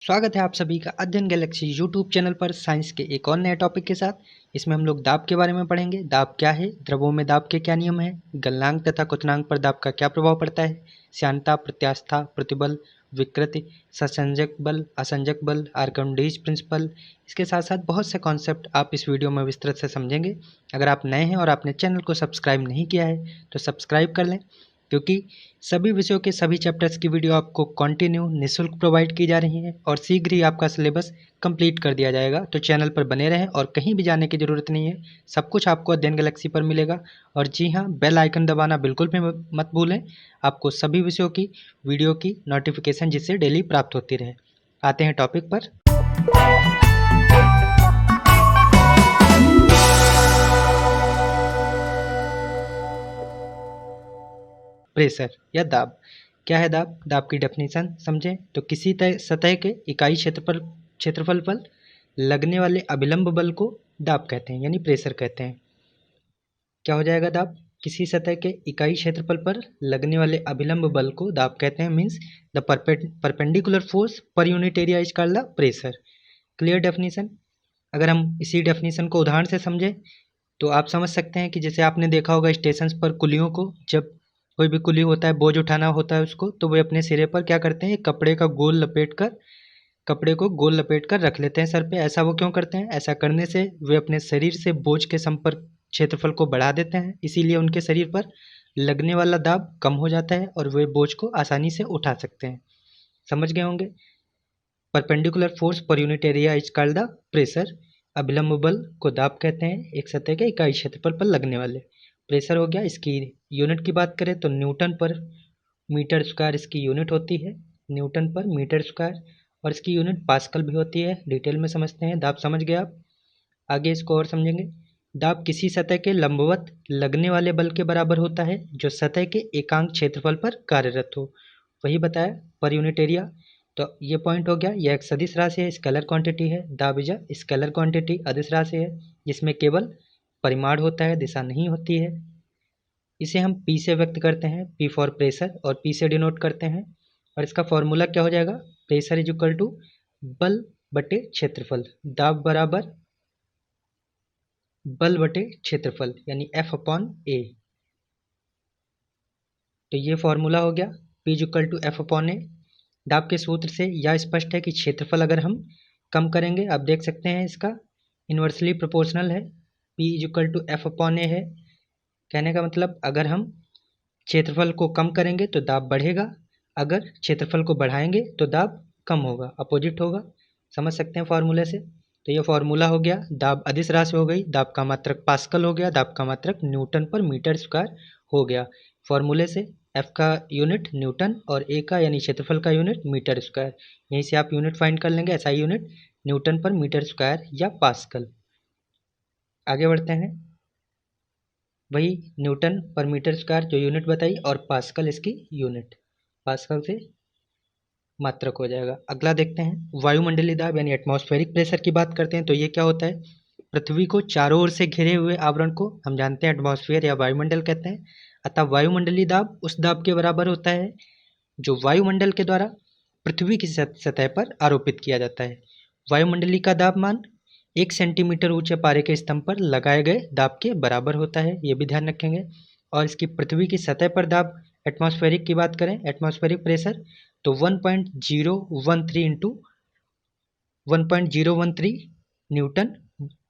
स्वागत है आप सभी का अध्ययन गैलेक्सी यूट्यूब चैनल पर साइंस के एक और नए टॉपिक के साथ। इसमें हम लोग दाब के बारे में पढ़ेंगे। दाब क्या है, द्रवों में दाब के क्या नियम हैं, गलनांक तथा क्वथनांक पर दाब का क्या प्रभाव पड़ता है, श्यानता, प्रत्यास्था, प्रतिबल, विकृति, ससंजक बल, असंजक बल, आर्किमिडीज प्रिंसिपल। इसके साथ साथ बहुत से कॉन्सेप्ट आप इस वीडियो में विस्तृत से समझेंगे। अगर आप नए हैं और आपने चैनल को सब्सक्राइब नहीं किया है तो सब्सक्राइब कर लें, क्योंकि सभी विषयों के सभी चैप्टर्स की वीडियो आपको कंटिन्यू निःशुल्क प्रोवाइड की जा रही है और शीघ्र ही आपका सिलेबस कंप्लीट कर दिया जाएगा। तो चैनल पर बने रहें और कहीं भी जाने की ज़रूरत नहीं है, सब कुछ आपको अध्ययन गैलेक्सी पर मिलेगा। और जी हाँ, बेल आइकन दबाना बिल्कुल भी मत भूलें, आपको सभी विषयों की वीडियो की नोटिफिकेशन जिससे डेली प्राप्त होती रहे। आते हैं टॉपिक पर। प्रेशर या दाब क्या है? दाब की डेफिनेशन समझें तो किसी सतह के इकाई क्षेत्रफल पर लगने वाले अभिलंब बल को दाब कहते हैं, यानी प्रेशर कहते हैं। क्या हो जाएगा दाब? किसी सतह के इकाई क्षेत्रफल पर लगने वाले अभिलंब बल को दाब कहते हैं। Means the perpendicular force per unit area is called the pressure. Clear definition. अगर हम इसी डेफिनेशन को उदाहरण से समझें तो आप समझ सकते हैं कि जैसे आपने देखा होगा स्टेशन पर कुलियों को, जब कोई भी कुली होता है, बोझ उठाना होता है उसको, तो वे अपने सिरे पर क्या करते हैं, कपड़े को गोल लपेट कर रख लेते हैं सर पे। ऐसा वो क्यों करते हैं? ऐसा करने से वे अपने शरीर से बोझ के संपर्क क्षेत्रफल को बढ़ा देते हैं, इसीलिए उनके शरीर पर लगने वाला दाब कम हो जाता है और वे बोझ को आसानी से उठा सकते हैं। समझ गए होंगे। Perpendicular force per unit area is called the pressure. अभिलंब बल को दाब कहते हैं, एक सतह के इकाई क्षेत्रफल पर लगने वाले। प्रेशर हो गया। इसकी यूनिट की बात करें तो न्यूटन पर मीटर स्क्वायर इसकी यूनिट होती है, न्यूटन पर मीटर स्क्वायर। और इसकी यूनिट पास्कल भी होती है। डिटेल में समझते हैं। दाब समझ गए आप, आगे इसको और समझेंगे। दाब किसी सतह के लंबवत लगने वाले बल के बराबर होता है जो सतह के एकांक क्षेत्रफल पर कार्यरत हो। वही बताया पर यूनिट एरिया। तो ये पॉइंट हो गया। यह एक सदिश राशि है, स्केलर क्वांटिटी है। दाब इज अ स्केलर क्वांटिटी, अदिश राशि है जिसमें केवल परिमाण होता है, दिशा नहीं होती है। इसे हम पी से व्यक्त करते हैं, पी फॉर प्रेशर, और पी से डिनोट करते हैं। और इसका फॉर्मूला क्या हो जाएगा? प्रेशर इज इक्वल टू बल बटे क्षेत्रफल। दाब बराबर बल बटे क्षेत्रफल, यानी F अपॉन ए। तो ये फॉर्मूला हो गया, P is equal to F upon A. दाब के सूत्र से यह स्पष्ट है कि क्षेत्रफल अगर हम कम करेंगे, आप देख सकते हैं इसका इन्वर्सली प्रोपोर्शनल है। P is equal to F upon A है। कहने का मतलब अगर हम क्षेत्रफल को कम करेंगे तो दाब बढ़ेगा, अगर क्षेत्रफल को बढ़ाएंगे तो दाब कम होगा, अपोजिट होगा। समझ सकते हैं फार्मूले से। तो ये फार्मूला हो गया। दाब अदिश राशि हो गई, दाब का मात्रक पास्कल हो गया, दाब का मात्रक न्यूटन पर मीटर स्क्वायर हो गया। फार्मूले से एफ का यूनिट न्यूटन और ए का यानी क्षेत्रफल का यूनिट मीटर स्क्वायर। यहीं से आप यूनिट फाइंड कर लेंगे, ऐसा यूनिट न्यूटन पर मीटर स्क्वायर या पास्कल। आगे बढ़ते हैं। वही न्यूटन पर मीटर स्क्वायर जो यूनिट बताई, और पास्कल इसकी यूनिट, पास्कल से मात्रक हो जाएगा। अगला देखते हैं वायुमंडलीय दाब यानी एटमॉस्फेरिक प्रेशर की बात करते हैं। तो ये क्या होता है? पृथ्वी को चारों ओर से घिरे हुए आवरण को हम जानते हैं एटमॉस्फेयर या वायुमंडल कहते हैं। अतः वायुमंडलीय दाब उस दाब के बराबर होता है जो वायुमंडल के द्वारा पृथ्वी की सतह पर आरोपित किया जाता है। वायुमंडलीय का दाब मान 1 सेंटीमीटर ऊंचे पारे के स्तंभ पर लगाए गए दाब के बराबर होता है, ये भी ध्यान रखेंगे। और इसकी पृथ्वी की सतह पर दाब एटमॉस्फेरिक की बात करें, एटमॉस्फेरिक प्रेशर, तो 1.013 इंटू 1.013 न्यूटन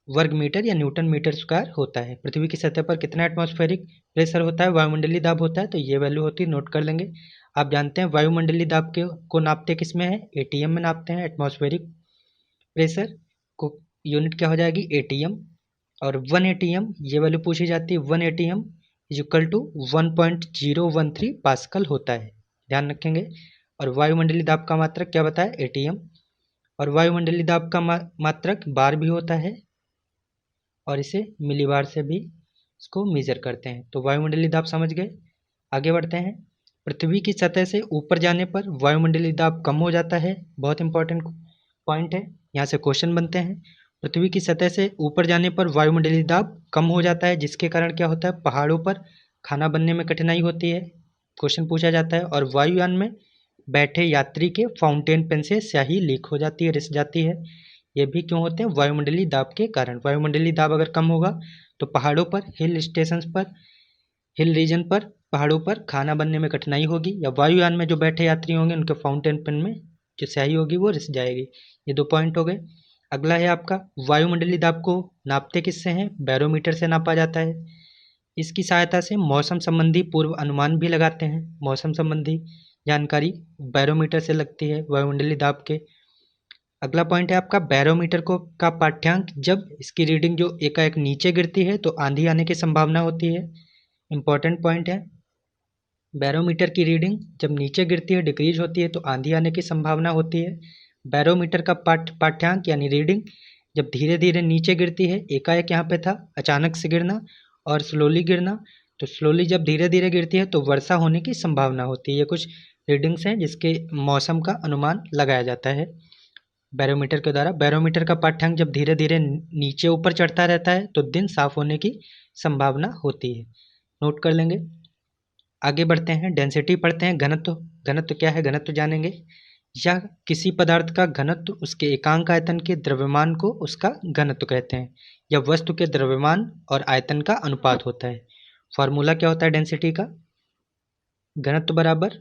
वर्ग मीटर या न्यूटन मीटर स्क्वायर होता है। पृथ्वी की सतह पर कितना एटमॉस्फेरिक प्रेशर होता है, वायुमंडलीय दाब होता है, तो ये वैल्यू होती है, नोट कर लेंगे। आप जानते हैं वायुमंडलीय दाब को नापते किस में है? एटीएम में नापते हैं। एटमॉस्फेरिक प्रेशर को यूनिट क्या हो जाएगी? एटीएम। और 1 एटीएम ये वैल्यू पूछी जाती है, 1 ATM is equal to 1.013 pascal होता है, ध्यान रखेंगे। और वायुमंडलीय दाब का मात्रक क्या बताया? एटीएम। और वायुमंडलीय दाब का मात्रक बार भी होता है, और इसे मिलीबार से भी इसको मेजर करते हैं। तो वायुमंडलीय दाब समझ गए। आगे बढ़ते हैं। पृथ्वी की सतह से ऊपर जाने पर वायुमंडलीय दाब कम हो जाता है, बहुत इंपॉर्टेंट पॉइंट है, यहाँ से क्वेश्चन बनते हैं। पृथ्वी की सतह से ऊपर जाने पर वायुमंडलीय दाब कम हो जाता है, जिसके कारण क्या होता है? पहाड़ों पर खाना बनने में कठिनाई होती है, क्वेश्चन पूछा जाता है। और वायुयान में बैठे यात्री के फाउंटेन पेन से स्याही लीक हो जाती है, रिस जाती है। ये भी क्यों होते हैं? वायुमंडलीय दाब के कारण। वायुमंडलीय दाब अगर कम होगा तो पहाड़ों पर, हिल स्टेशंस पर, हिल रीजन पर, पहाड़ों पर खाना बनने में कठिनाई होगी, या वायुयान में जो बैठे यात्री होंगे उनके फाउंटेन पेन में जो स्याही होगी वो रिस जाएगी। ये 2 पॉइंट हो गए। अगला है आपका, वायुमंडलीय दाब को नापते किससे हैं? बैरोमीटर से नापा जाता है। इसकी सहायता से मौसम संबंधी पूर्व अनुमान भी लगाते हैं। मौसम संबंधी जानकारी बैरोमीटर से लगती है वायुमंडलीय दाब के। अगला पॉइंट है आपका, बैरोमीटर को का पाठ्यांक जब इसकी रीडिंग जो एकाएक नीचे गिरती है तो आंधी आने की संभावना होती है। इंपॉर्टेंट पॉइंट है, बैरोमीटर की रीडिंग जब नीचे गिरती है, डिक्रीज होती है, तो आंधी आने की संभावना होती है। बैरोमीटर का पाठ्यांक यानी रीडिंग जब धीरे धीरे नीचे गिरती है, एकाएक यहाँ पे था अचानक से गिरना और स्लोली गिरना, तो स्लोली जब धीरे धीरे गिरती है तो वर्षा होने की संभावना होती है। ये कुछ रीडिंग्स हैं जिसके मौसम का अनुमान लगाया जाता है बैरोमीटर के द्वारा। बैरोमीटर का पाठ्यांक जब धीरे धीरे नीचे ऊपर चढ़ता रहता है तो दिन साफ होने की संभावना होती है। नोट कर लेंगे। आगे बढ़ते हैं, डेंसिटी पढ़ते हैं। घनत्व, घनत्व क्या है? घनत्व जानेंगे। यह किसी पदार्थ का घनत्व उसके एकांक आयतन के द्रव्यमान को उसका घनत्व कहते हैं। यह वस्तु के द्रव्यमान और आयतन का अनुपात होता है। फॉर्मूला क्या होता है डेंसिटी का? घनत्व बराबर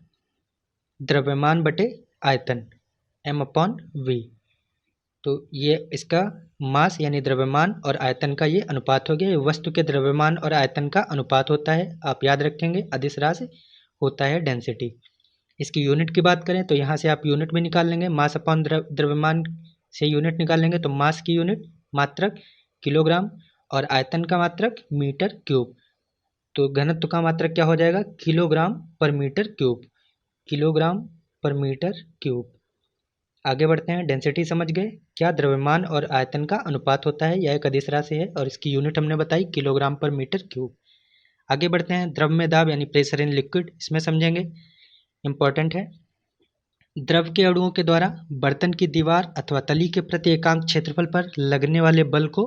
द्रव्यमान बटे आयतन, m/v। तो ये इसका मास यानी द्रव्यमान और आयतन का ये अनुपात हो गया। ये वस्तु के द्रव्यमान और आयतन का अनुपात होता है। आप याद रखेंगे, अदिश राशि होता है डेंसिटी। इसकी यूनिट की बात करें तो यहाँ से आप यूनिट भी निकाल लेंगे। मास अपॉन द्रव्यमान से यूनिट निकाल लेंगे तो मास की यूनिट मात्रक किलोग्राम और आयतन का मात्रक मीटर क्यूब। तो घनत्व का मात्रक क्या हो जाएगा? किलोग्राम पर मीटर क्यूब, किलोग्राम पर मीटर क्यूब। आगे बढ़ते हैं, डेंसिटी समझ गए, क्या द्रव्यमान और आयतन का अनुपात होता है। यह एक अदिश राशि है और इसकी यूनिट हमने बताई किलोग्राम पर मीटर क्यूब। आगे बढ़ते हैं, द्रव्य में दाब यानी प्रेशर इन लिक्विड, इसमें समझेंगे, इंपॉर्टेंट है। द्रव के अणुओं के द्वारा बर्तन की दीवार अथवा तली के प्रति एकांक क्षेत्रफल पर लगने वाले बल को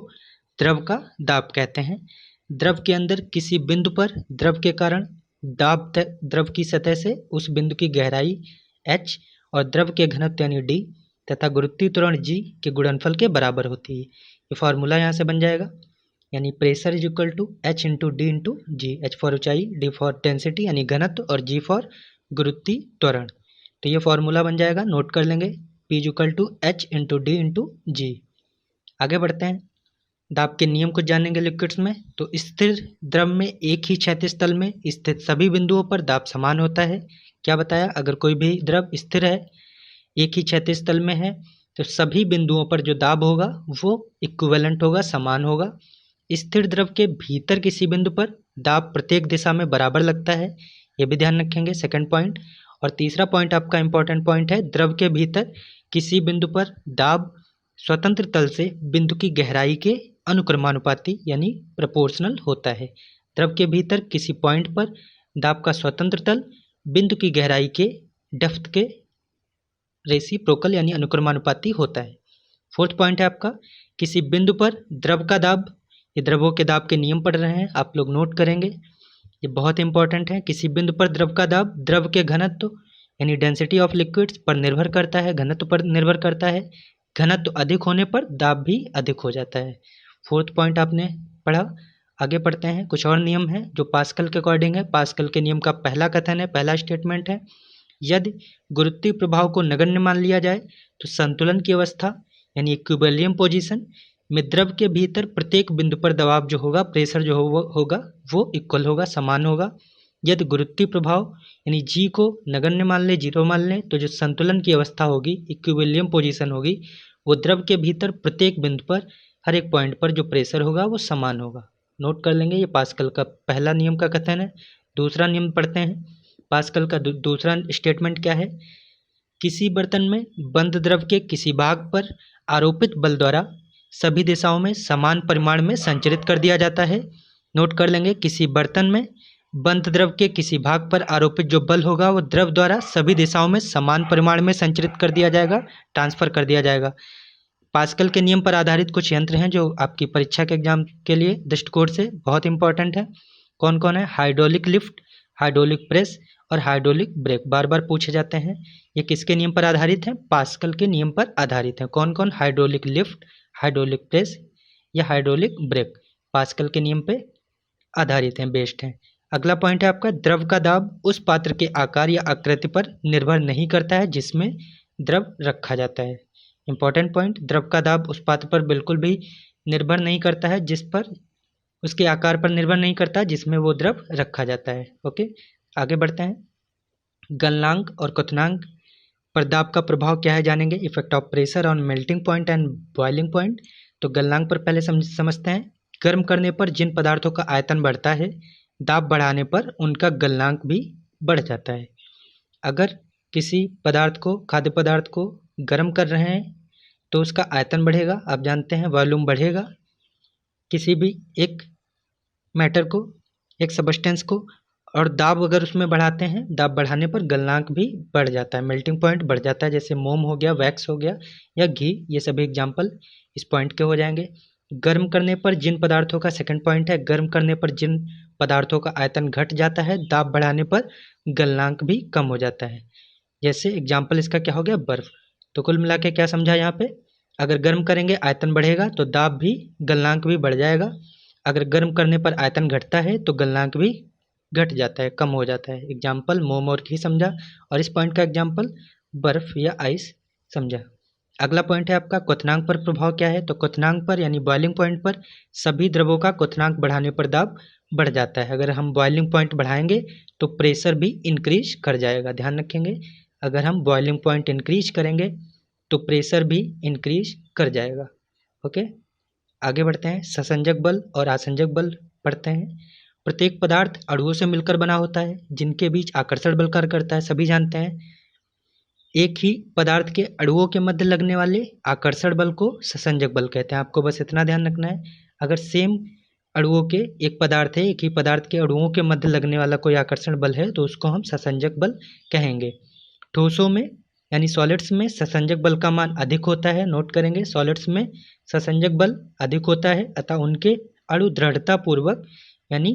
द्रव का दाब कहते हैं। द्रव के अंदर किसी बिंदु पर द्रव के कारण दाब द्रव की सतह से उस बिंदु की गहराई h और द्रव के घनत्व यानी d तथा गुरुत्वीय त्वरण g के गुणनफल के बराबर होती है। ये फॉर्मूला यहाँ से बन जाएगा, यानी pressure is equal to h into D into G. h for ऊंचाई, d फॉर डेंसिटी यानी घनत्व और g फॉर गुरुत्वीय त्वरण। तो ये फॉर्मूला बन जाएगा, नोट कर लेंगे, P is equal to h into D into g. आगे बढ़ते हैं, दाब के नियम को जानेंगे लिक्विड्स में। तो स्थिर द्रव में एक ही क्षैतिज तल में स्थित सभी बिंदुओं पर दाब समान होता है। क्या बताया? अगर कोई भी द्रव स्थिर है, एक ही क्षैतिज तल में है, तो सभी बिंदुओं पर जो दाब होगा वो इक्विवेलेंट होगा, समान होगा। स्थिर द्रव के भीतर किसी बिंदु पर दाब प्रत्येक दिशा में बराबर लगता है, ये भी ध्यान रखेंगे, सेकंड पॉइंट। और तीसरा पॉइंट आपका इंपॉर्टेंट पॉइंट है, द्रव के भीतर किसी बिंदु पर दाब स्वतंत्र तल से बिंदु की गहराई के अनुक्रमानुपाती यानी प्रोपोर्शनल होता है। द्रव के भीतर किसी पॉइंट पर दाब का स्वतंत्र तल बिंदु की गहराई के डेप्थ के रेसिप्रोकल यानी अनुक्रमानुपाती होता है। फोर्थ पॉइंट है आपका, किसी बिंदु पर द्रव का दाब, ये द्रवों के दाब के नियम पढ़ रहे हैं, आप लोग नोट करेंगे, ये बहुत इंपॉर्टेंट है। किसी बिंदु पर द्रव का दाब द्रव के घनत्व यानी डेंसिटी ऑफ लिक्विड्स पर निर्भर करता है, घनत्व पर निर्भर करता है। घनत्व अधिक होने पर दाब भी अधिक हो जाता है। फोर्थ पॉइंट आपने पढ़ा। आगे पढ़ते हैं, कुछ और नियम है जो पास्कल के अकॉर्डिंग है। पास्कल के नियम का पहला कथन है, पहला स्टेटमेंट है, यदि गुरुत्वीय प्रभाव को नगण्य मान लिया जाए तो संतुलन की अवस्था यानी इक्विलिब्रियम पोजीशन में द्रव के भीतर प्रत्येक बिंदु पर दबाव जो होगा, प्रेशर जो होगा वो इक्वल होगा, समान होगा। यदि गुरुत्वीय प्रभाव यानी जी को नगण्य मान ले, जीरो मान ले, तो जो संतुलन की अवस्था होगी, इक्विलिब्रियम पोजीशन होगी, वो द्रव के भीतर प्रत्येक बिंदु पर हर एक पॉइंट पर जो प्रेशर होगा वो समान होगा। नोट कर लेंगे, ये पास्कल का पहला नियम का कथन है। दूसरा नियम पढ़ते हैं, पास्कल का दूसरा स्टेटमेंट क्या है, किसी बर्तन में बंद द्रव के किसी भाग पर आरोपित बल द्वारा सभी दिशाओं में समान परिमाण में संचरित कर दिया जाता है। नोट कर लेंगे, किसी बर्तन में बंद द्रव के किसी भाग पर आरोपित जो बल होगा वो द्रव द्वारा सभी दिशाओं में समान परिमाण में संचरित कर दिया जाएगा, ट्रांसफर कर दिया जाएगा। पास्कल के नियम पर आधारित कुछ यंत्र हैं जो आपकी परीक्षा के एग्जाम के लिए दृष्टिकोण से बहुत इंपॉर्टेंट है। कौन कौन है? हाइड्रोलिक लिफ्ट, हाइड्रोलिक प्रेस और हाइड्रोलिक ब्रेक बार बार पूछे जाते हैं। ये किसके नियम पर आधारित हैं? पास्कल के नियम पर आधारित हैं। कौन कौन? हाइड्रोलिक लिफ्ट, हाइड्रोलिक प्रेस या हाइड्रोलिक ब्रेक पास्कल के नियम पे आधारित हैं, बेस्ड हैं। अगला पॉइंट है आपका, द्रव का दाब उस पात्र के आकार या आकृति पर निर्भर नहीं करता है जिसमें द्रव रखा जाता है। इंपॉर्टेंट पॉइंट, द्रव का दाब उस पात्र पर बिल्कुल भी निर्भर नहीं करता है, जिस पर उसके आकार पर निर्भर नहीं करता जिसमें वो द्रव रखा जाता है। ओके, आगे बढ़ते हैं। गलनांक और क्वथनांक पर दाब का प्रभाव क्या है जानेंगे। Effect of pressure on melting point and boiling point. तो गलनांक पर पहले समझते हैं। गर्म करने पर जिन पदार्थों का आयतन बढ़ता है, दाब बढ़ाने पर उनका गलनांक भी बढ़ जाता है। अगर किसी पदार्थ को, खाद्य पदार्थ को गर्म कर रहे हैं तो उसका आयतन बढ़ेगा, आप जानते हैं, वॉल्यूम बढ़ेगा। किसी भी एक मैटर को, एक सब्सटेंस को, और दाब अगर उसमें बढ़ाते हैं, दाब बढ़ाने पर गलनांक भी बढ़ जाता है, मेल्टिंग पॉइंट बढ़ जाता है। जैसे मोम हो गया, वैक्स हो गया या घी, ये सभी एग्जाम्पल इस पॉइंट के हो जाएंगे। गर्म करने पर जिन पदार्थों का, सेकंड पॉइंट है, गर्म करने पर जिन पदार्थों का आयतन घट जाता है, दाब बढ़ाने पर गलनांक भी कम हो जाता है। जैसे एग्जाम्पल इसका क्या हो गया, बर्फ। तो कुल मिला के क्या समझा यहाँ पे, अगर गर्म करेंगे आयतन बढ़ेगा तो दाब भी, गलनांक भी बढ़ जाएगा। अगर गर्म करने पर आयतन घटता है तो गलनांक भी घट जाता है, कम हो जाता है। एग्जाम्पल मोम और घी समझा, और इस पॉइंट का एग्जाम्पल बर्फ या आइस समझा। अगला पॉइंट है आपका, क्वथनांक पर प्रभाव क्या है। तो क्वथनांक पर यानी बॉइलिंग पॉइंट पर सभी द्रवों का क्वथनांक बढ़ाने पर दाब बढ़ जाता है। अगर हम बॉइलिंग पॉइंट बढ़ाएंगे तो प्रेशर भी इंक्रीज कर जाएगा, ध्यान रखेंगे। अगर हम बॉइलिंग पॉइंट इंक्रीज करेंगे तो प्रेशर भी इंक्रीज कर जाएगा। ओके, आगे बढ़ते हैं। ससंजक बल और आसंजक बल पढ़ते हैं। प्रत्येक पदार्थ अणुओं से मिलकर बना होता है जिनके बीच आकर्षण बल कार्य करता है, सभी जानते हैं। एक ही पदार्थ के अणुओं के मध्य लगने वाले आकर्षण बल को ससंजक बल कहते हैं। आपको बस इतना ध्यान रखना है, अगर सेम अणुओं के, एक पदार्थ है, एक ही पदार्थ के अणुओं के मध्य लगने वाला कोई आकर्षण बल है तो उसको हम ससंजक बल कहेंगे। ठोसों में यानी सॉलिड्स में ससंजक बल का मान अधिक होता है, नोट करेंगे, सॉलिड्स में ससंजक बल अधिक होता है, अतः उनके अणु दृढ़ता पूर्वक यानी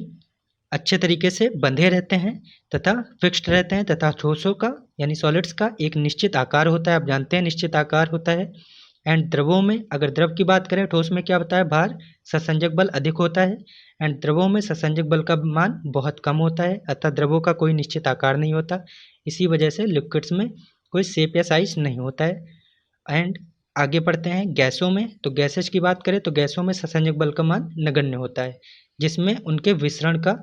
अच्छे तरीके से बंधे रहते हैं तथा फिक्स्ड रहते हैं, तथा ठोसों का यानी सॉलिड्स का एक निश्चित आकार होता है, आप जानते हैं निश्चित आकार होता है। एंड द्रवों में, अगर द्रव की बात करें, ठोस में क्या होता है, भार, ससंजक बल अधिक होता है। एंड द्रवों में ससंजक बल का मान बहुत कम होता है, अतः द्रवों का कोई निश्चित आकार नहीं होता। इसी वजह से लिक्विड्स में कोई शेप या साइज नहीं होता है। एंड आगे पढ़ते हैं गैसों में। तो गैसेज की बात करें तो गैसों में ससंजक बल का मान नगण्य होता है, जिसमें उनके विसरण का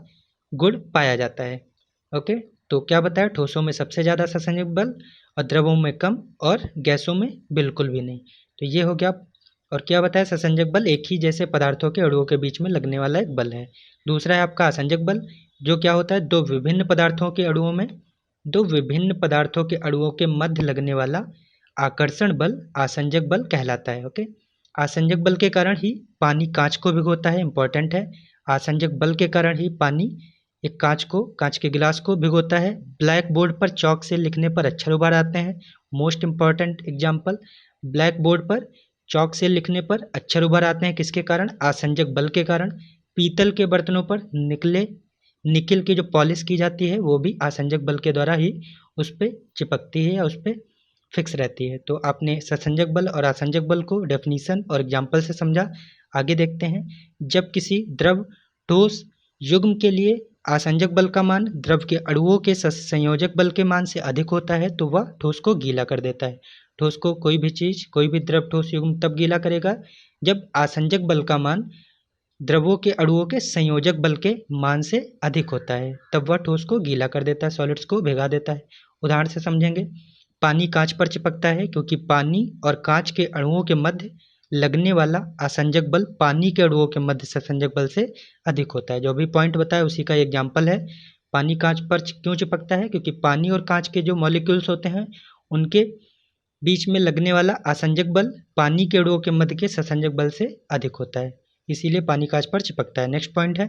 गुण पाया जाता है। ओके, तो क्या बताया, ठोसों में सबसे ज़्यादा ससंजक बल और द्रवों में कम और गैसों में बिल्कुल भी नहीं। तो ये हो गया। और क्या बताया, ससंजक बल एक ही जैसे पदार्थों के अणुओं के बीच में लगने वाला एक बल है। दूसरा है आपका आसंजक बल, जो क्या होता है, दो विभिन्न पदार्थों के अणुओं के मध्य लगने वाला आकर्षण बल आसंजक बल कहलाता है। ओके, आसंजक बल के कारण ही पानी कांच को भिगोता है, इंपॉर्टेंट है। आसंजक बल के कारण ही पानी एक कांच के गिलास को भिगोता है। ब्लैक बोर्ड पर चौक से लिखने पर अक्षर उभर आते हैं, most important example, black board पर चौक से लिखने पर अक्षर उभर आते हैं, किसके कारण, आसंजक बल के कारण। पीतल के बर्तनों पर निकिल की जो पॉलिश की जाती है वो भी आसंजक बल के द्वारा ही उस पर चिपकती है या उस पर फिक्स रहती है। तो आपने ससंजक बल और आसंजक बल को डेफिनीशन और एग्जाम्पल से समझा। आगे देखते हैं, जब किसी द्रव, ठोस, युग्म के लिए आसंजक बल का मान द्रव के अणुओं के संयोजक बल के मान से अधिक होता है तो वह ठोस को गीला कर देता है। ठोस को कोई भी चीज़, कोई भी द्रव, ठोस, युग्म तब गीला करेगा जब आसंजक बल का मान द्रवों के अणुओं के संयोजक बल के मान से अधिक होता है, तब वह ठोस को गीला कर देता है, सॉलिड्स को भिगा देता है। उदाहरण से समझेंगे, पानी कांच पर चिपकता है क्योंकि पानी और कांच के अणुओं के मध्य लगने वाला आसंजक बल पानी के अणुओं के मध्य ससंजक बल से अधिक होता है। जो भी पॉइंट बताया उसी का एग्जाम्पल है। पानी कांच पर क्यों चिपकता है, क्योंकि पानी और कांच के जो मॉलिक्यूल्स होते हैं उनके बीच में लगने वाला आसंजक बल पानी के अणुओं के मध्य के ससंजक बल से अधिक होता है, इसीलिए पानी कांच पर चिपकता है। नेक्स्ट पॉइंट है,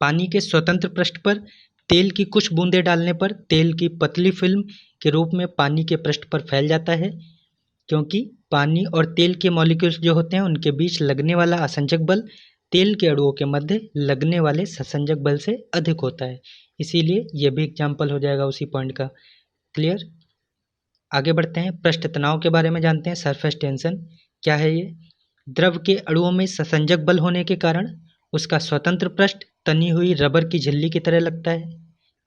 पानी के स्वतंत्र पृष्ठ पर तेल की कुछ बूंदें डालने पर तेल की पतली फिल्म के रूप में पानी के पृष्ठ पर फैल जाता है, क्योंकि पानी और तेल के मॉलिक्यूल्स जो होते हैं उनके बीच लगने वाला आसंजक बल तेल के अणुओं के मध्य लगने वाले ससंजक बल से अधिक होता है। इसीलिए यह भी एग्जाम्पल हो जाएगा उसी पॉइंट का। क्लियर। आगे बढ़ते हैं, पृष्ठ तनाव के बारे में जानते हैं। सरफेस टेंशन क्या है ये? द्रव के अणुओं में ससंजक बल होने के कारण उसका स्वतंत्र पृष्ठ तनी हुई रबर की झिल्ली की तरह लगता है।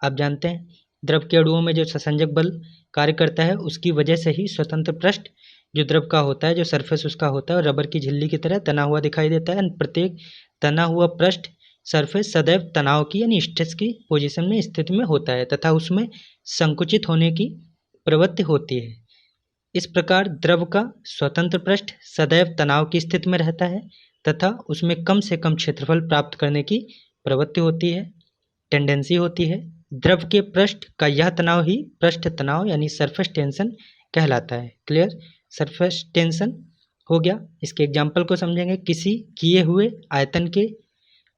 आप जानते हैं द्रव के अणुओं में जो ससंजक बल कार्य करता है उसकी वजह से ही स्वतंत्र पृष्ठ जो द्रव का होता है, जो सरफेस उसका होता है, रबर की झिल्ली की तरह तना हुआ दिखाई देता है। प्रत्येक तना हुआ पृष्ठ सरफेस सदैव तनाव की यानी स्ट्रेस की पोजीशन में स्थिति में होता है तथा उसमें संकुचित होने की प्रवृत्ति होती है। इस प्रकार द्रव का स्वतंत्र पृष्ठ सदैव तनाव की स्थिति में रहता है तथा उसमें कम से कम क्षेत्रफल प्राप्त करने की प्रवृत्ति होती है, टेंडेंसी होती है। द्रव के पृष्ठ का यह तनाव ही पृष्ठ तनाव यानी सरफेस टेंशन कहलाता है। क्लियर। सरफेस टेंशन हो गया। इसके एग्जाम्पल को समझेंगे। किसी किए हुए आयतन के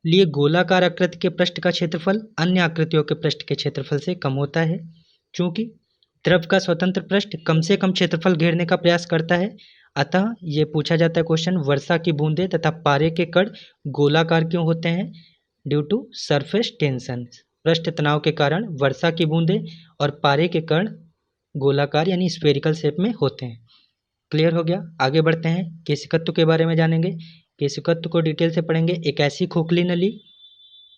लिए गोलाकार आकृति के पृष्ठ का क्षेत्रफल अन्य आकृतियों के पृष्ठ के क्षेत्रफल से कम होता है। चूंकि द्रव का स्वतंत्र पृष्ठ कम से कम क्षेत्रफल घेरने का प्रयास करता है, अतः ये पूछा जाता है क्वेश्चन, वर्षा की बूंदें तथा पारे के कण गोलाकार क्यों होते हैं? Due to surface tension. पृष्ठ तनाव के कारण वर्षा की बूंदें और पारे के कण गोलाकार यानी स्फेरिकल शेप में होते हैं। क्लियर हो गया। आगे बढ़ते हैं, केशिकत्व के बारे में जानेंगे। केशिकत्व को डिटेल से पढ़ेंगे। एक ऐसी खोखली नली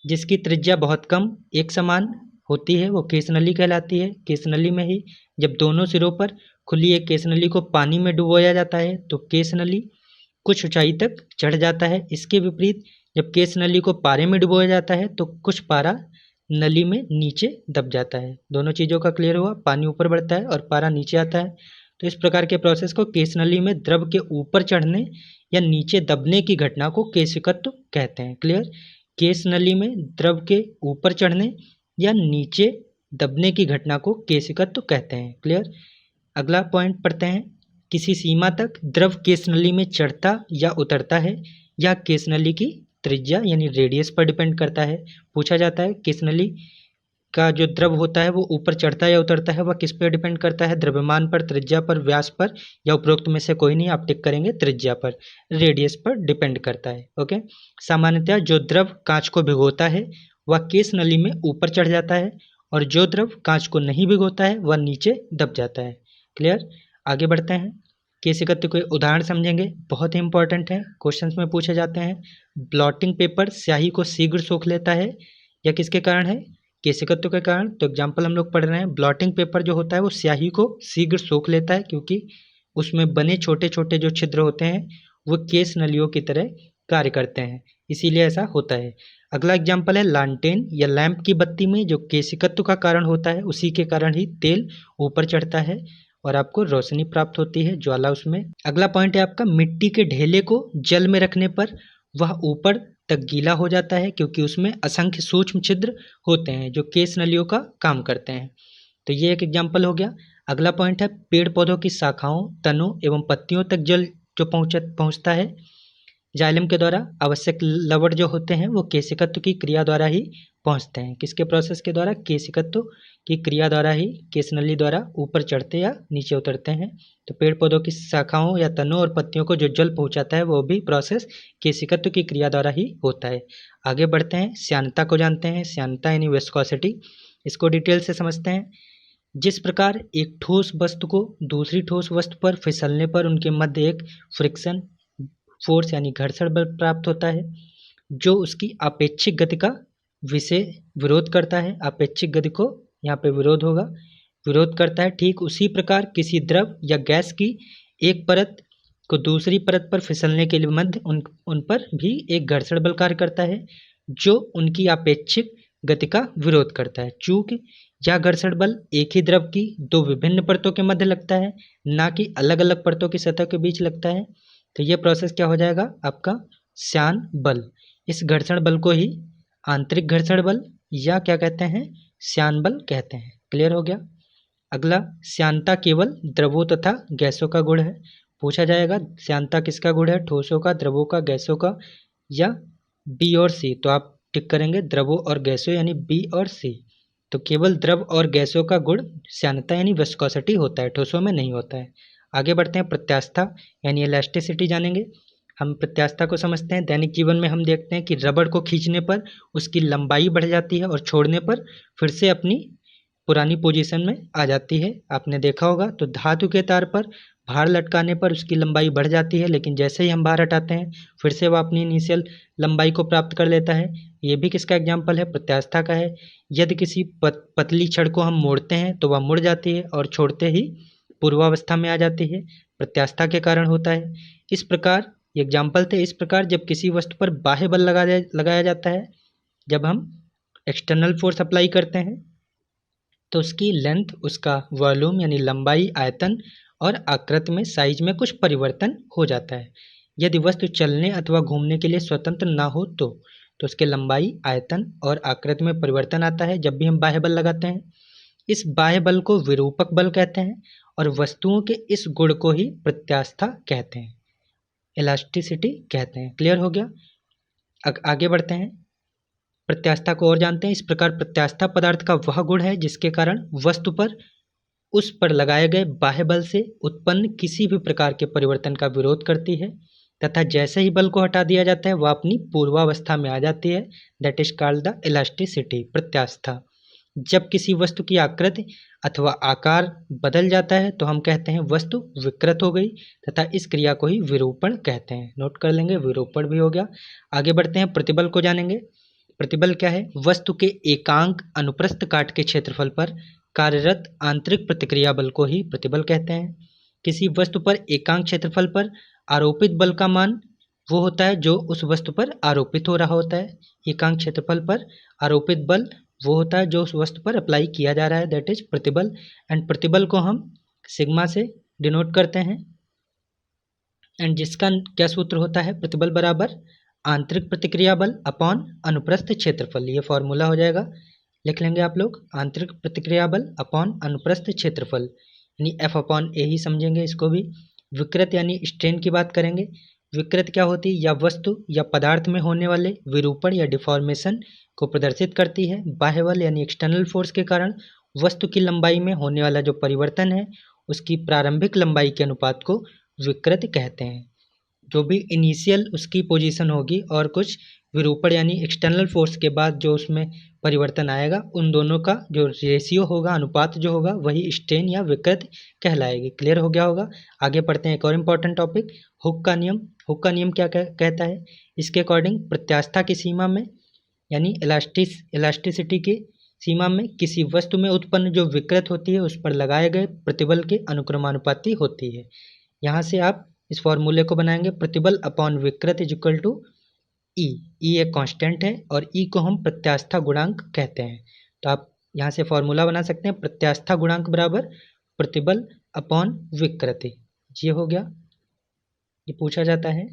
जिसकी त्रिज्या बहुत कम एक समान होती है वो केश नली कहलाती है। केश नली में ही जब दोनों सिरों पर खुली एक केश नली को पानी में डुबोया जाता है तो केश नली कुछ ऊंचाई तक चढ़ जाता है। इसके विपरीत जब केश नली को पारे में डुबोया जाता है तो कुछ पारा नली में नीचे दब जाता है। दोनों चीज़ों का क्लियर हुआ, पानी ऊपर बढ़ता है और पारा नीचे आता है। तो इस प्रकार के प्रोसेस को केश नली में द्रव के ऊपर चढ़ने या नीचे दबने की घटना को केशिकत्व कहते हैं। क्लियर। केश नली में द्रव के ऊपर चढ़ने या नीचे दबने की घटना को केशिकत्व कहते हैं। क्लियर। अगला पॉइंट पढ़ते हैं। किसी सीमा तक द्रव केश नली में चढ़ता या उतरता है। यह केश नली की त्रिज्या यानी रेडियस पर डिपेंड करता है। पूछा जाता है केश नली का जो द्रव होता है वो ऊपर चढ़ता या उतरता है, वह किस पर डिपेंड करता है? द्रव्यमान पर, त्रिज्या पर, व्यास पर, या उपरोक्त में से कोई नहीं। आप टिक करेंगे त्रिज्या पर, रेडियस पर डिपेंड करता है। ओके। सामान्यतः जो द्रव कांच को भिगोता है वह केश नली में ऊपर चढ़ जाता है और जो द्रव कांच को नहीं भिगोता है वह नीचे दब जाता है। क्लियर। आगे बढ़ते हैं, केशिकत्व के उदाहरण समझेंगे, बहुत ही इंपॉर्टेंट है, क्वेश्चंस में पूछे जाते हैं। ब्लॉटिंग पेपर स्याही को शीघ्र सोख लेता है, यह किसके कारण है? केशिकत्व के कारण। तो एग्जाम्पल हम लोग पढ़ रहे हैं, ब्लॉटिंग पेपर जो होता है वो स्याही को शीघ्र सोख लेता है क्योंकि उसमें बने छोटे छोटे जो छिद्र होते हैं वो केश नलियों की तरह कार्य करते हैं, इसीलिए ऐसा होता है। अगला एग्जाम्पल है लालटेन या लैंप की बत्ती में जो केशिकत्व का कारण होता है उसी के कारण ही तेल ऊपर चढ़ता है और आपको रोशनी प्राप्त होती है, ज्वाला उसमें। अगला पॉइंट है आपका, मिट्टी के ढेले को जल में रखने पर वह ऊपर तक गीला हो जाता है क्योंकि उसमें असंख्य सूक्ष्म छिद्र होते हैं जो केश नलियों का काम करते हैं। तो ये एक एग्जाम्पल हो गया। अगला पॉइंट है, पेड़ पौधों की शाखाओं, तनों एवं पत्तियों तक जल जो पहुँचता है जाइलम के द्वारा। आवश्यक लवण जो होते हैं वो केशिकत्व की क्रिया द्वारा ही पहुंचते हैं। किसके प्रोसेस के द्वारा? केशिकत्व की क्रिया द्वारा ही केश नली द्वारा ऊपर चढ़ते या नीचे उतरते हैं। तो पेड़ पौधों की शाखाओं या तनों और पत्तियों को जो जल पहुंचाता है वो भी प्रोसेस केशिकत्व की क्रिया द्वारा ही होता है। आगे बढ़ते हैं, श्यानता को जानते हैं। श्यानता यानी विस्कोसिटी, इसको डिटेल से समझते हैं। जिस प्रकार एक ठोस वस्तु को दूसरी ठोस वस्तु पर फिसलने पर उनके मध्य एक फ्रिक्शन फोर्स यानी घर्षण बल प्राप्त होता है जो उसकी आपेक्षिक गति का विरोध करता है। आपेक्षिक गति को यहाँ पे विरोध होगा, विरोध करता है। ठीक उसी प्रकार किसी द्रव या गैस की एक परत को दूसरी परत पर फिसलने के लिए मध्य उन पर भी एक घर्षण बल कार्य करता है जो उनकी आपेक्षिक गति का विरोध करता है। चूंकि यह घर्षण बल एक ही द्रव की दो विभिन्न परतों के मध्य लगता है, ना कि अलग अलग परतों की सतह के बीच लगता है, तो ये प्रोसेस क्या हो जाएगा आपका? श्यान बल। इस घर्षण बल को ही आंतरिक घर्षण बल या क्या कहते हैं? श्यान बल कहते हैं। क्लियर हो गया। अगला, श्यानता केवल द्रवों तथा गैसों का गुण है। पूछा जाएगा श्यानता किसका गुण है? ठोसों का, द्रवों का, गैसों का, या बी और सी। तो आप टिक करेंगे द्रवों और गैसों यानी बी और सी। तो केवल द्रव और गैसों का गुण श्यानता यानी विस्कोसिटी होता है, ठोसों में नहीं होता है। आगे बढ़ते हैं, प्रत्यास्थता यानी इलास्टिसिटी जानेंगे। हम प्रत्यास्थता को समझते हैं। दैनिक जीवन में हम देखते हैं कि रबड़ को खींचने पर उसकी लंबाई बढ़ जाती है और छोड़ने पर फिर से अपनी पुरानी पोजीशन में आ जाती है, आपने देखा होगा। तो धातु के तार पर भार लटकाने पर उसकी लंबाई बढ़ जाती है, लेकिन जैसे ही हम भार हटाते हैं फिर से वह अपनी इनिशियल लंबाई को प्राप्त कर लेता है। ये भी किसका एग्जाम्पल है? प्रत्यास्थता का है। यदि किसी पतली छड़ को हम मोड़ते हैं तो वह मुड़ जाती है और छोड़ते ही पूर्वावस्था में आ जाती है, प्रत्यास्थता के कारण होता है। इस प्रकार ये एग्जाम्पल थे। इस प्रकार जब किसी वस्तु पर बाह्य बल लगाया जाता है, जब हम एक्सटर्नल फोर्स अप्लाई करते हैं, तो उसकी लेंथ, उसका वॉल्यूम यानी लंबाई, आयतन और आकृति में, साइज में कुछ परिवर्तन हो जाता है। यदि वस्तु चलने अथवा घूमने के लिए स्वतंत्र ना हो तो उसके लंबाई, आयतन और आकृति में परिवर्तन आता है जब भी हम बाह्य बल लगाते हैं। इस बाह्य बल को विरूपक बल कहते हैं और वस्तुओं के इस गुण को ही प्रत्यास्थता कहते हैं, इलास्टिसिटी कहते हैं। क्लियर हो गया? आगे बढ़ते हैं, प्रत्यास्थता को और जानते हैं। इस प्रकार प्रत्यास्थता पदार्थ का वह गुण है जिसके कारण वस्तु पर उस पर लगाए गए बाह्य बल से उत्पन्न किसी भी प्रकार के परिवर्तन का विरोध करती है तथा जैसे ही बल को हटा दिया जाता है वह अपनी पूर्वावस्था में आ जाती है। That is called the elasticity, प्रत्यास्थता। जब किसी वस्तु की आकृति अथवा आकार बदल जाता है तो हम कहते हैं वस्तु विकृत हो गई तथा इस क्रिया को ही विरूपण कहते हैं। नोट कर लेंगे, विरूपण भी हो गया। आगे बढ़ते हैं, प्रतिबल को जानेंगे। प्रतिबल क्या है? वस्तु के एकांक अनुप्रस्थ काट के क्षेत्रफल पर कार्यरत आंतरिक प्रतिक्रिया बल को ही प्रतिबल कहते हैं। किसी वस्तु पर एकांक क्षेत्रफल पर आरोपित बल का मान वो होता है जो उस वस्तु पर आरोपित हो रहा होता है। एकांक क्षेत्रफल पर आरोपित बल वो होता है जो उस वस्तु पर अप्लाई किया जा रहा है, दैट इज प्रतिबल। एंड प्रतिबल को हम सिग्मा से डिनोट करते हैं एंड जिसका क्या सूत्र होता है? प्रतिबल बराबर आंतरिक प्रतिक्रिया बल अपॉन अनुप्रस्थ क्षेत्रफल। ये फॉर्मूला हो जाएगा, लिख लेंगे आप लोग, आंतरिक प्रतिक्रिया बल अपॉन अनुप्रस्थ क्षेत्रफल यानी F अपॉन ए ही समझेंगे इसको भी। विकृत यानी स्ट्रेन की बात करेंगे। विकृत क्या होती है? या वस्तु या पदार्थ में होने वाले विरूपण या डिफॉर्मेशन को प्रदर्शित करती है। बाह्य बल यानी एक्सटर्नल फोर्स के कारण वस्तु की लंबाई में होने वाला जो परिवर्तन है उसकी प्रारंभिक लंबाई के अनुपात को विकृत कहते हैं। जो भी इनिशियल उसकी पोजीशन होगी और कुछ विरूपण यानी एक्सटर्नल फोर्स के बाद जो उसमें परिवर्तन आएगा, उन दोनों का जो रेशियो होगा, अनुपात जो होगा, वही स्ट्रेन या विकृत कहलाएगी। क्लियर हो गया होगा? आगे पढ़ते हैं एक और इम्पॉर्टेंट टॉपिक, हुक का नियम। हुक का नियम क्या कहता है? इसके अकॉर्डिंग प्रत्यास्थता की सीमा में यानी इलास्टिसिटी की सीमा में किसी वस्तु में उत्पन्न जो विकृत होती है उस पर लगाए गए प्रतिबल के अनुक्रमानुपाती होती है। यहाँ से आप इस फॉर्मूले को बनाएंगे, प्रतिबल अपॉन विकृत इज इक्वल टू ई। ई एक कांस्टेंट है और ई को हम प्रत्यास्थता गुणांक कहते हैं। तो आप यहाँ से फॉर्मूला बना सकते हैं, प्रत्यास्थता गुणांक बराबर प्रतिबल अपॉन विकृति। ये हो गया, ये पूछा जाता है।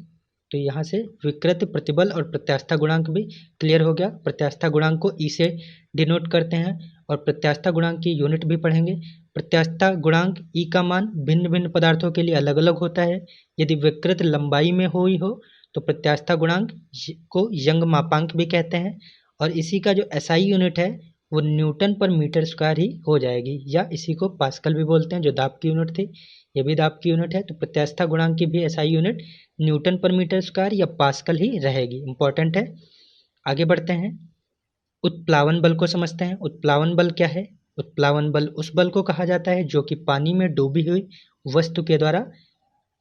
तो यहाँ से विकृत, प्रतिबल और प्रत्यास्थता गुणांक भी क्लियर हो गया। प्रत्यास्थता गुणांक को ई से डिनोट करते हैं और प्रत्यास्थता गुणांक की यूनिट भी पढ़ेंगे। प्रत्यास्थता गुणांक ई का मान भिन्न भिन्न पदार्थों के लिए अलग अलग होता है। यदि विकृत लंबाई में हुई हो तो प्रत्यास्थता गुणांक को यंग मापांक भी कहते हैं और इसी का जो एसआई यूनिट है वो न्यूटन पर मीटर स्क्वायर ही हो जाएगी, या इसी को पास्कल भी बोलते हैं जो दाब की यूनिट थी, ये भी दाब की यूनिट है। तो प्रत्यास्थता गुणांक की भी एसआई यूनिट न्यूटन पर मीटर स्क्वायर या पास्कल ही रहेगी, इंपॉर्टेंट है। आगे बढ़ते हैं, उत्प्लावन बल को समझते हैं। उत्प्लावन बल क्या है? उत्प्लावन बल उस बल को कहा जाता है जो कि पानी में डूबी हुई वस्तु के द्वारा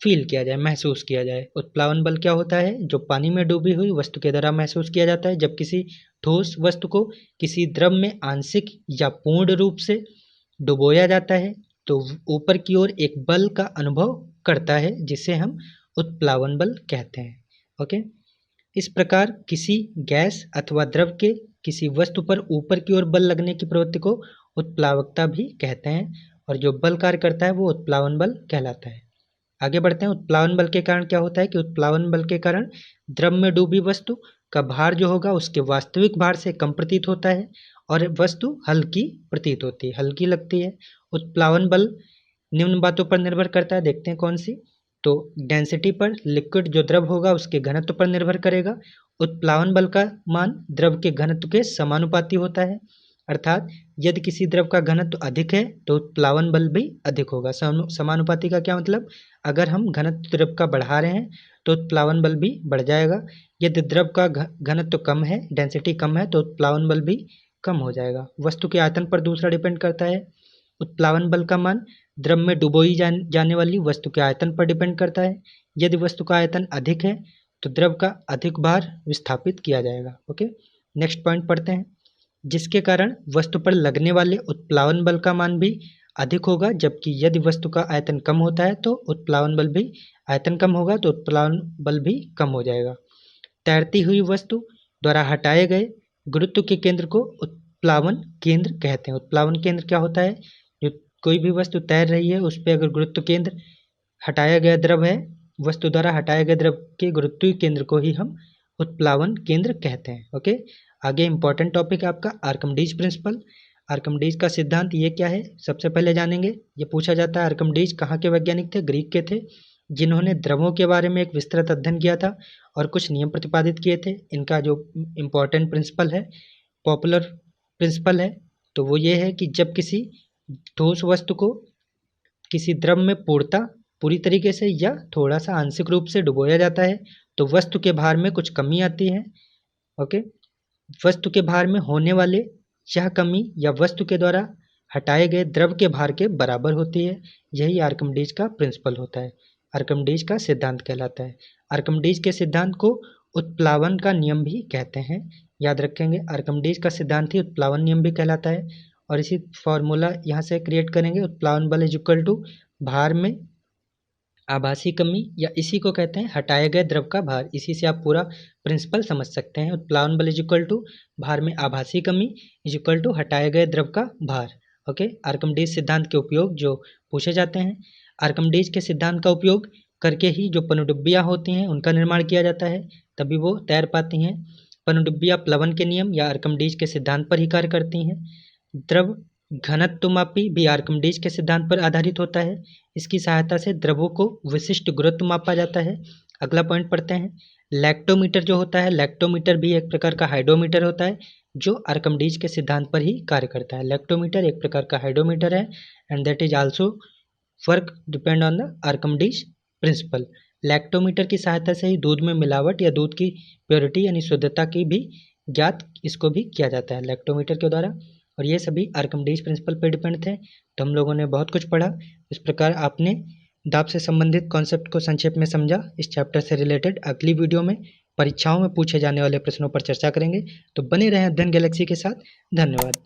फील किया जाए, महसूस किया जाए। उत्प्लावन बल क्या होता है? जो पानी में डूबी हुई वस्तु के द्वारा महसूस किया जाता है जब किसी ठोस वस्तु को किसी द्रव में आंशिक या पूर्ण रूप से डुबोया जाता है तो ऊपर की ओर एक बल का अनुभव करता है जिसे हम उत्प्लावन बल कहते हैं। ओके, इस प्रकार किसी गैस अथवा द्रव के किसी वस्तु पर ऊपर की ओर बल लगने की प्रवृत्ति को उत्प्लावकता भी कहते हैं और जो बल कार्य करता है वो उत्प्लावन बल कहलाता है। आगे बढ़ते हैं, उत्प्लावन बल के कारण क्या होता है कि उत्प्लावन बल के कारण द्रव में डूबी वस्तु का भार जो होगा उसके वास्तविक भार से कम प्रतीत होता है और वस्तु हल्की प्रतीत होती है, हल्की लगती है। उत्प्लावन बल निम्न बातों पर निर्भर करता है, देखते हैं कौन सी। तो डेंसिटी पर, लिक्विड जो द्रव होगा उसके घनत्व पर निर्भर करेगा। उत्प्लावन बल का मान द्रव के घनत्व के समानुपाती होता है। अर्थात यदि किसी द्रव का घनत्व अधिक है तो उत्प्लावन बल भी अधिक होगा। समानुपाती का क्या मतलब, अगर हम घनत्व द्रव का बढ़ा रहे हैं तो उत्प्लावन बल भी बढ़ जाएगा। यदि द्रव का घनत्व कम है, डेंसिटी कम है, तो उत्प्लावन बल भी कम हो जाएगा। वस्तु के आयतन पर दूसरा डिपेंड करता है। उत्प्लावन बल का मान द्रव में डुबोई जाने वाली वस्तु के आयतन पर डिपेंड करता है। यदि वस्तु का आयतन अधिक है तो द्रव का अधिक भार विस्थापित किया जाएगा। ओके, नेक्स्ट पॉइंट पढ़ते हैं। जिसके कारण वस्तु पर लगने वाले उत्प्लावन बल का मान भी अधिक होगा, जबकि यदि वस्तु का आयतन कम होता है तो उत्प्लावन बल भी, आयतन कम होगा तो उत्प्लावन बल भी कम हो जाएगा। तैरती हुई वस्तु द्वारा हटाए गए गुरुत्व के केंद्र को उत्प्लावन केंद्र कहते हैं। उत्प्लावन केंद्र क्या होता है, जो कोई भी वस्तु तैर रही है उस पर अगर गुरुत्व केंद्र हटाया गया द्रव है, वस्तु द्वारा हटाए गए द्रव के गुरुत्वीय केंद्र को ही हम उत्प्लावन केंद्र कहते हैं। ओके, आगे इंपॉर्टेंट टॉपिक है आपका आर्किमिडीज प्रिंसिपल। आर्किमिडीज का सिद्धांत ये क्या है, सबसे पहले जानेंगे। ये पूछा जाता है आर्किमिडीज कहाँ के वैज्ञानिक थे, ग्रीक के थे, जिन्होंने द्रवों के बारे में एक विस्तृत अध्ययन किया था और कुछ नियम प्रतिपादित किए थे। इनका जो इम्पोर्टेंट प्रिंसिपल है, पॉपुलर प्रिंसिपल है, तो वो ये है कि जब किसी ठोस वस्तु को किसी द्रव में पूरी तरीके से या थोड़ा सा आंशिक रूप से डुबोया जाता है तो वस्तु के भार में कुछ कमी आती है। ओके, वस्तु के भार में होने वाले यह कमी या वस्तु के द्वारा हटाए गए द्रव के भार के बराबर होती है। यही आर्किमिडीज का प्रिंसिपल होता है, आर्किमिडीज का सिद्धांत कहलाता है। आर्किमिडीज के सिद्धांत को उत्प्लावन का नियम भी कहते हैं, याद रखेंगे। आर्किमिडीज का सिद्धांत ही उत्प्लावन नियम भी कहलाता है। और इसी फॉर्मूला यहाँ से क्रिएट करेंगे, उत्प्लावन बल इज इक्वल टू भार में आभासी कमी, या इसी को कहते हैं हटाए गए द्रव का भार। इसी से आप पूरा प्रिंसिपल समझ सकते हैं। उत्प्लावन बल इज इक्वल टू भार में आभासी कमी इज इक्वल टू हटाए गए द्रव का भार। ओके, आर्किमिडीज सिद्धांत के उपयोग जो पूछे जाते हैं, आर्किमिडीज के सिद्धांत का उपयोग करके ही जो पनडुब्बियाँ होती हैं उनका निर्माण किया जाता है, तभी वो तैर पाती हैं। पनडुब्बियाँ प्लवन के नियम या आर्किमिडीज के सिद्धांत पर ही कार्य करती हैं। द्रव घनत्वमापी भी आर्किमिडीज के सिद्धांत पर आधारित होता है। इसकी सहायता से द्रवों को विशिष्ट गुरुत्व मापा जाता है। अगला पॉइंट पढ़ते हैं। लैक्टोमीटर जो होता है, लैक्टोमीटर भी एक प्रकार का हाइड्रोमीटर होता है जो आर्किमिडीज के सिद्धांत पर ही कार्य करता है। लैक्टोमीटर एक प्रकार का हाइड्रोमीटर है and that is also work depend on the Archimedes principal. Lactometer की सहायता से ही दूध में मिलावट या दूध की प्योरिटी यानी शुद्धता की भी ज्ञात इसको भी किया जाता है लैक्टोमीटर के द्वारा। और ये सभी आर्किमिडीज प्रिंसिपल पर डिपेंड थे। तो हम लोगों ने बहुत कुछ पढ़ा। इस प्रकार आपने दाब से संबंधित कॉन्सेप्ट को संक्षेप में समझा। इस चैप्टर से रिलेटेड अगली वीडियो में परीक्षाओं में पूछे जाने वाले प्रश्नों पर चर्चा करेंगे। तो बने रहें अध्ययन गैलेक्सी के साथ। धन्यवाद।